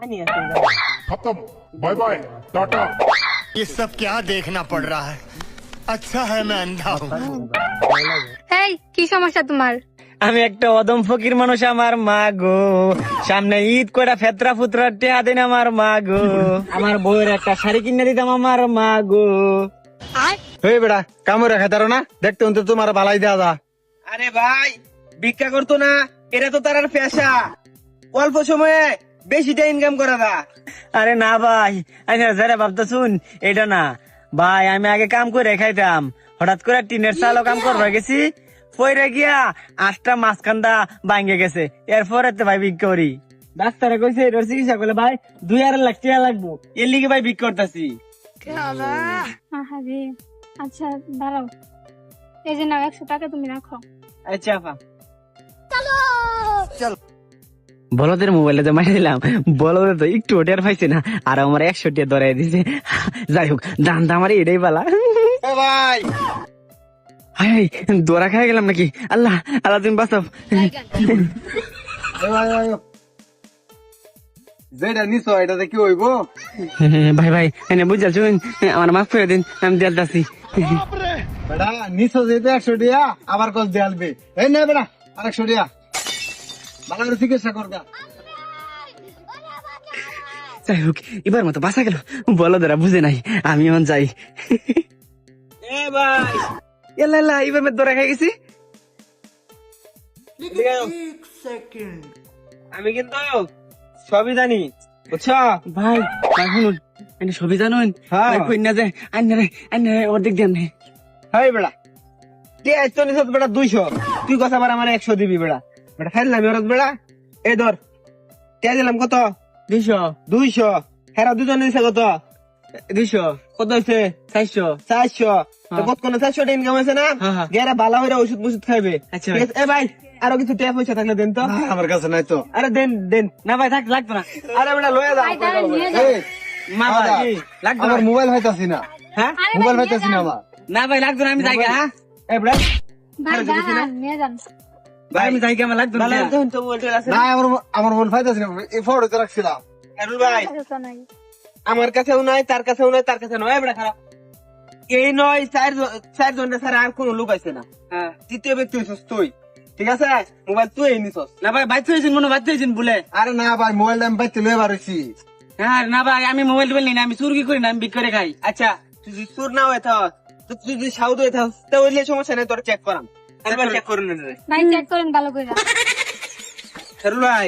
खत्म, bye bye, Tata. ये सब क्या देखना पड़ रहा है? अच्छा है मैं अंधा हूँ। এই কি সমস্যা তোমার? আমি একটা অদম ফকির মানুষ, আমার মা গো। সামনে ঈদ কইরা ফেতরা ফুতরা টেহা দেন আমার মা গো। আমার বউয়ের একটা শাড়ি কিনে দিতাম আমার মা গো। এই বেড়া কামড় রেখে তারো না, দেখতে তো তোমার ভালাই দেওয়া যা। আরে ভাই, ভিক্ষা করতো না, এটা তো তার পেশা। অল্প সময়ে বেশিটা ইনকাম করা দা। আরে না ভাই, যারা ভাবতে শুন, এটা না ভাই, আমি আগে কাম করে খাইতাম, হঠাৎ করে টিনের চালও কাম করবা গেছি, পয়রা গিয়া 8টা মাঝখান্দা ভাঙ্গে গেছে। এরপরে তো ভাই ভিক্ষা করি। ডাক্তারে কইছে এটার চিকিৎসা করলে ভাই 2.5 লাখ টাকা লাগবো, এর লিগে ভাই ভিক্ষা করতেছি। আহারে, আচ্ছা দাঁড়াও, এই যে নাও 100 টাকা তুমি রাখো। আচ্ছা আপা, বলদের মোবাইলে যে মারি দিলাম, বলদের তো একটু টের পাইছে না, আর আমার 100 টাকা ধরাই দিছে। যাই হোক, দাম আমার এটাই পালা। ভাই হাই, দোরা খাই গেলাম নাকি? আল্লাহ আল্লাহ, তুমি বাঁচাও। যেটা নিছ এটাতে কি হইব? ভাই ভাই, এনে বুঝাল শুন, আমার মাফ করে দিন, আমি দেলতাছি। বেড়া নিছ যেতে 100 টাকা আবার কল দেয়ালবে। এই নে বেড়া আর 100 টাকা, ভালো করে চিকিৎসা করবা। যাই হোক, এবার মতো বাঁচা গেল, বলদেরা বুঝে নাই, আমি এখন যাই। এ ভাই, এলা এবার মেয়ে দোরা খাই গেছি। আমি কিন্তু সবই জানি, বুঝছো ভাই? ভাই শুনুন, আমি সবই জানুন। হ্যাঁ। কইনা যে আন্নারে অর্ধেক দেন। হাই বেড়া কে আইতো নিছত বেটা 200, তুই কথা আবার আমার 100 দিবি বেটা। বেটা খাইলাম ওরত বেটা, এই ধর কে দিলাম কত? 200 হেরা দুজন দিছে কত? 200 কত হইছে? 400 কত কোন 400 টাকা ইনকাম হইছে না? গেরা বালা হইরা ওষুধ মুষুধ খাইবে। ঠিক আছে? এ ভাই, আরো কিছু টাকা পয়সা থাকলে দেন তো। আমার কাছে নাই তো। আরে দেন না ভাই, লাগতো না। আরে বেড়া লয়ে যাও। ভাই, দাঁড়ান, নিয়ে যাও। এই, মা দাদা, ভাই লাগতো আমার না। মোবাইল হইতাছি না, হ্যাঁ আরে মোবাইল ভাই, নিয়ে হইতাছি না যান। আমার। না ভাই লাগতো না, আমি যাই গা। হ্যাঁ এ বেটা ভাই দাঁড়ান, নিয়ে যান। ভাই, আমি যাই গা, আমার লাগতো না। তো মোবাইল আছে না আমার মোবাইল হইতাছি না, এই ফটো তো রাখছিলাম। আরুল ভাই, আরে তো নাই। আমার কাছেও নাই, তার কাছেও নাই, তার কাছে নয়। বেটা খারাপ এই নয়, 4 জনের ছাড়া আর কোন লোক আছে না। তৃতীয় ব্যক্তি হইছিস তুই, ঠিক আছে? মোবাইল তুই নিছস না ভাই, বাইতে হয়েছেন মনে বাইতে হয়েছেন বলে। আরে না ভাই, মোবাইলটা আমি বাইতে লয়ে বারছি। হ্যাঁ না ভাই, আমি মোবাইল টোবাইল নিই না, আমি চুরি করি না, আমি বিক্রি করে খাই। আচ্ছা, তুই যদি চুর না হয়ে থাক, তুই যদি সাউদ হয়ে থাক, তাহলে সমস্যা নেই, তোর চেক করাম। চেক করুন ভাই চেক করেন ভালো করে। ভাই।